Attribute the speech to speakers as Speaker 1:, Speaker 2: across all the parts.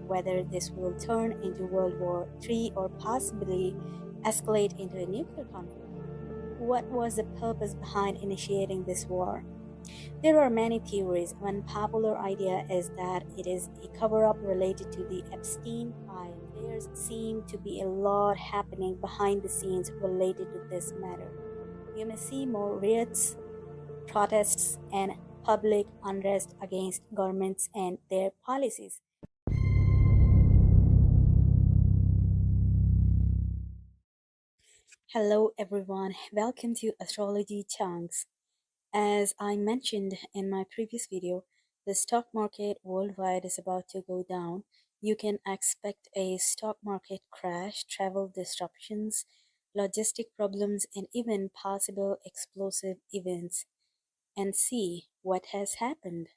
Speaker 1: whether this will turn into World War III or possibly escalate into a nuclear conflict. What was the purpose behind initiating this war? There are many theories. One popular idea is that it is a cover up related to the Epstein file. There seem to be a lot happening behind the scenes related to this matter. You may see more riots, protests, and public unrest against governments and their policies. Hello, everyone. Welcome to Astrology Chunks. As I mentioned in my previous video, the stock market worldwide is about to go down. You can expect a stock market crash, travel disruptions, logistic problems, and even possible explosive events. And see what has happened.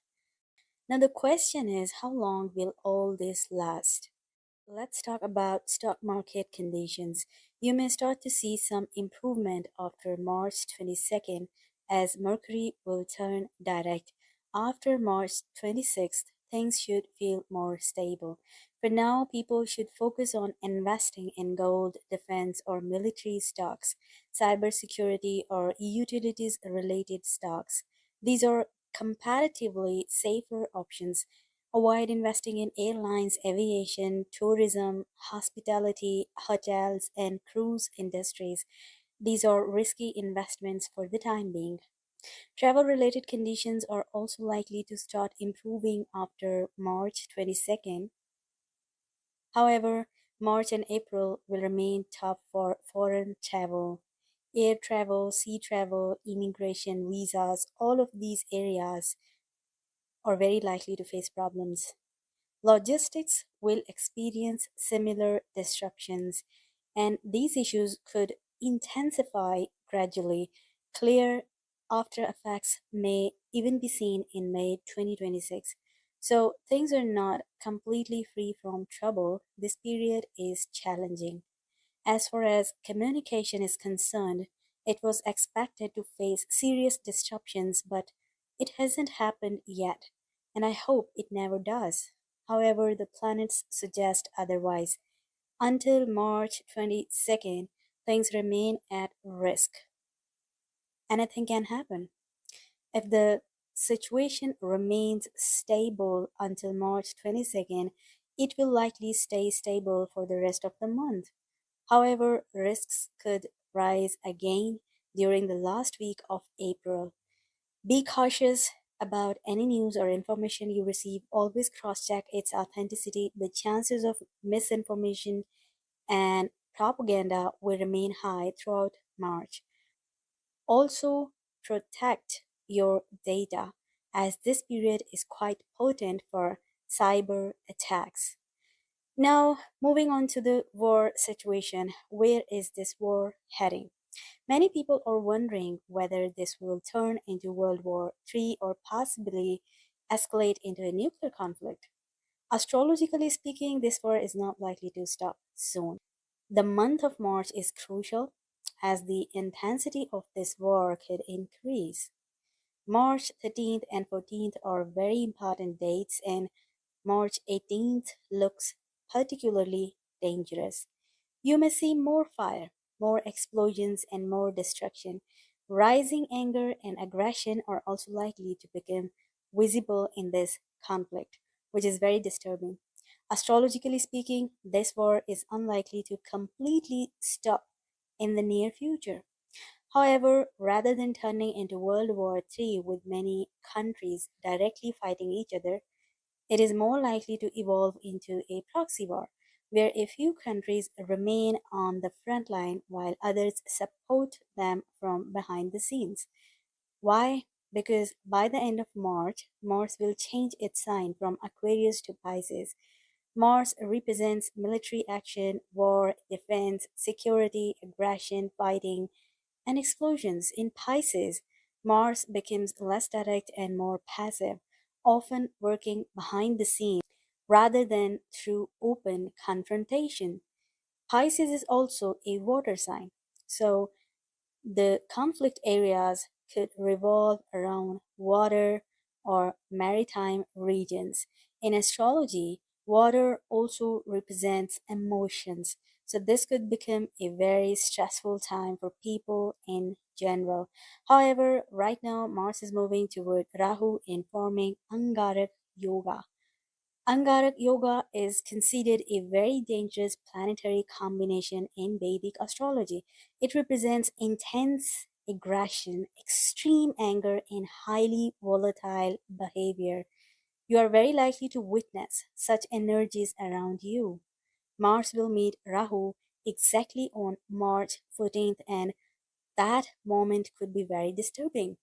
Speaker 1: Now, the question is, how long will all this last? Let's talk about stock market conditions. You may start to see some improvement after March 22nd as Mercury will turn direct. After March 26th, things should feel more stable. For now, people should focus on investing in gold, defense, or military stocks, cybersecurity, or utilities related stocks. These are comparatively safer options. Avoid investing in airlines, aviation, tourism, hospitality, hotels, and cruise industries. These are risky investments for the time being. Travel related conditions are also likely to start improving after March 22nd. However, March and April will remain tough for foreign travel. Air travel, sea travel, immigration, visas, all of these areas are very likely to face problems. Logistics will experience similar disruptions, and these issues could intensify gradually. Clear after effects may even be seen in May 2026. So things are not completely free from trouble. This period is challenging. As far as communication is concerned, it was expected to face serious disruptions, but it hasn't happened yet, and I hope it never does. However, the planets suggest otherwise. Until March 22nd, things remain at risk. Anything can happen. If the situation remains stable until March 22nd, it will likely stay stable for the rest of the month. However, risks could rise again during the last week of April. Be cautious about any news or information you receive. Always cross check its authenticity. The chances of misinformation and propaganda will remain high throughout March. Also, protect your data as this period is quite potent for cyber attacks. Now, moving on to the war situation, where is this war heading? Many people are wondering whether this will turn into World War III or possibly escalate into a nuclear conflict. Astrologically speaking, this war is not likely to stop soon. The month of March is crucial as the intensity of this war could increase. March 13th and 14th are very important dates, and March 18th looks particularly dangerous. You may see more fire, more explosions, and more destruction. Rising anger and aggression are also likely to become visible in this conflict, which is very disturbing. Astrologically speaking, this war is unlikely to completely stop in the near future. However, rather than turning into World War III with many countries directly fighting each other, it is more likely to evolve into a proxy war, where a few countries remain on the front line while others support them from behind the scenes. Why? Because by the end of March, Mars will change its sign from Aquarius to Pisces. Mars represents military action, war, defense, security, aggression, fighting, and explosions. In Pisces, Mars becomes less direct and more passive, often working behind the scenes rather than through open confrontation. Pisces is also a water sign, so the conflict areas could revolve around water or maritime regions. In astrology, Water also represents emotions, so this could become a very stressful time for people in general. However, right now Mars is moving toward Rahu in forming Angarak Yoga. Angarak Yoga is considered a very dangerous planetary combination in Vedic astrology. It represents intense aggression, extreme anger, and highly volatile behavior. You are very likely to witness such energies around you. Mars will meet Rahu exactly on March 14th, and that moment could be very disturbing.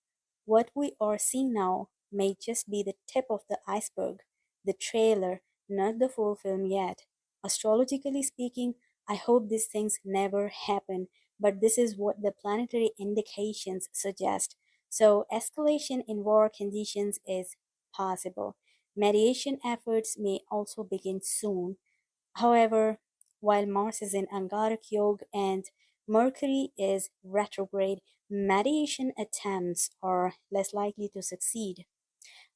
Speaker 1: What we are seeing now may just be the tip of the iceberg, the trailer, not the full film yet. Astrologically speaking, I hope these things never happen, but this is what the planetary indications suggest. So, escalation in war conditions is possible. Mediation efforts may also begin soon. However, while Mars is in Angarak Yoga and Mercury is retrograde, mediation attempts are less likely to succeed.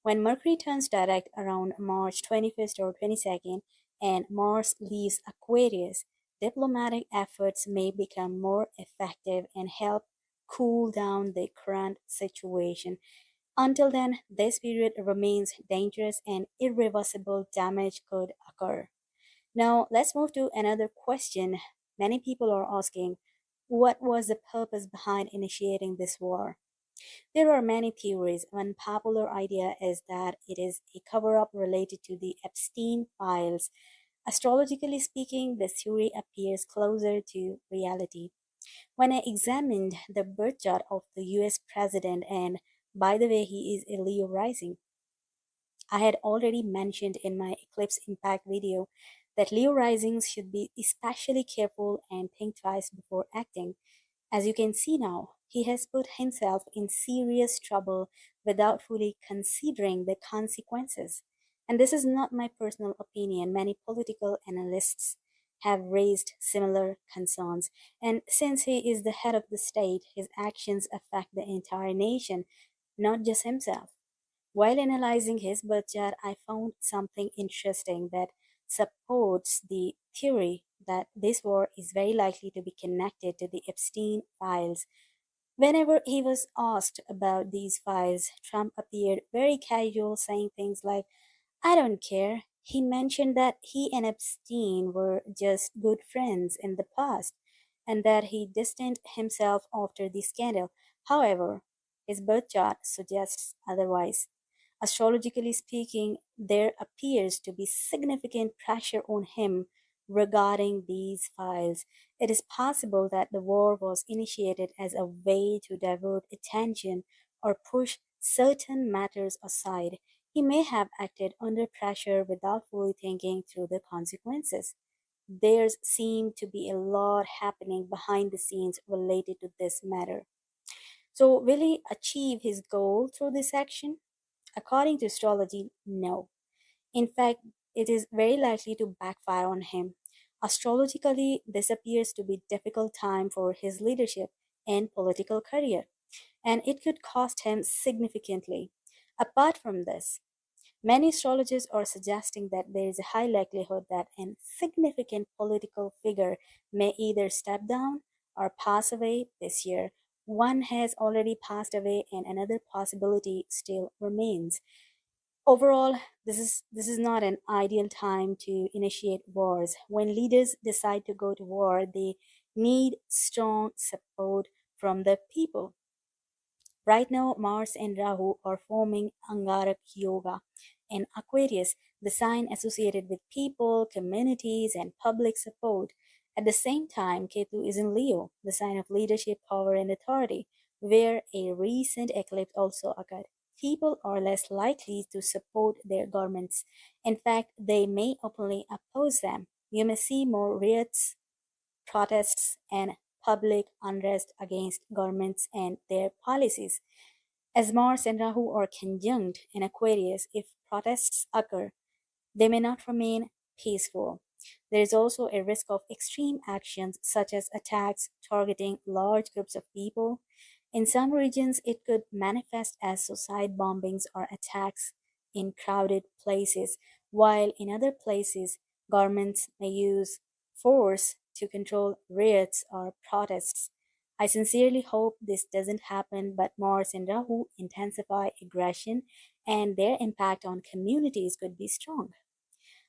Speaker 1: When Mercury turns direct around March 21st or 22nd and Mars leaves Aquarius, diplomatic efforts may become more effective and help cool down the current situation. Until then, this period remains dangerous and irreversible damage could occur. Now, let's move to another question. Many people are asking, what was the purpose behind initiating this war? There are many theories. One popular idea is that it is a cover up related to the Epstein files. Astrologically speaking, this theory appears closer to reality. When I examined the birth chart of the US president, and by the way, he is a Leo rising, I had already mentioned in my eclipse impact video that Leo risings should be especially careful and think twice before acting. As you can see now, he has put himself in serious trouble without fully considering the consequences. And this is not my personal opinion. Many political analysts have raised similar concerns. And since he is the head of the state, his actions affect the entire nation, not just himself. While analyzing his budget, I found something interesting that supports the theory that this war is very likely to be connected to the Epstein files. Whenever he was asked about these files, Trump appeared very casual, saying things like, I don't care. He mentioned that he and Epstein were just good friends in the past and that he distanced himself after the scandal. However, his birth chart suggests otherwise. Astrologically speaking, there appears to be significant pressure on him regarding these files. It is possible that the war was initiated as a way to divert attention or push certain matters aside. He may have acted under pressure without fully thinking through the consequences. There seemed to be a lot happening behind the scenes related to this matter. So, will he achieve his goal through this action? According to astrology, no. In fact, it is very likely to backfire on him. Astrologically, this appears to be a difficult time for his leadership and political career, and it could cost him significantly. Apart from this, many astrologers are suggesting that there is a high likelihood that a significant political figure may either step down or pass away this year. One has already passed away, and another possibility still remains. Overall, this is not an ideal time to initiate wars. When leaders decide to go to war, they need strong support from the people. Right now, Mars and Rahu are forming Angarak Yoga in Aquarius, the sign associated with people, communities, and public support. At the same time, Ketu is in Leo, the sign of leadership, power, and authority, where a recent eclipse also occurred. People are less likely to support their governments. In fact, they may openly oppose them. You may see more riots, protests, and public unrest against governments and their policies. As Mars and Rahu are conjunct in Aquarius, if protests occur, they may not remain peaceful. There is also a risk of extreme actions such as attacks targeting large groups of people. In some regions, it could manifest as suicide bombings or attacks in crowded places. while in other places, governments may use force to control riots or protests. I sincerely hope this doesn't happen, but Mars and Rahu intensify aggression, and their impact on communities could be strong.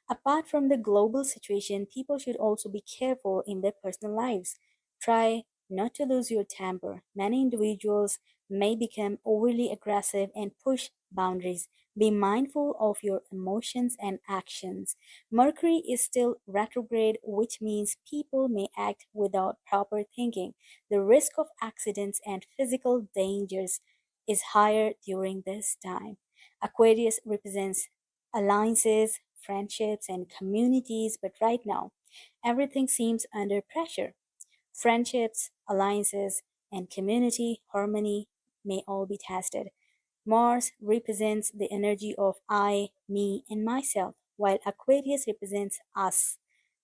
Speaker 1: Apart from the global situation, people should also be careful in their personal lives. Try not to lose your temper. Many individuals may become overly aggressive and push boundaries. Be mindful of your emotions and actions. Mercury is still retrograde, which means people may act without proper thinking. The risk of accidents and physical dangers is higher during this time. Aquarius represents alliances, friendships, and communities, but right now, everything seems under pressure. Friendships, alliances, and community harmony may all be tested. Mars represents the energy of I, me, and myself, while Aquarius represents us.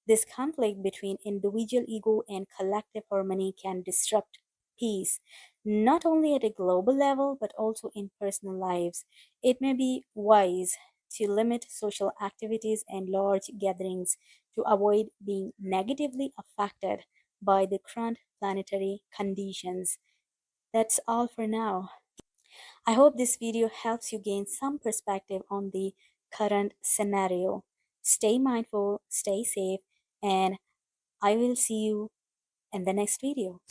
Speaker 1: This conflict between individual ego and collective harmony can disrupt peace, not only at a global level but also in personal lives. It may be wise to limit social activities and large gatherings to avoid being negatively affected by the current planetary conditions. That's all for now. I hope this video helps you gain some perspective on the current scenario. Stay mindful, stay safe, and I will see you in the next video.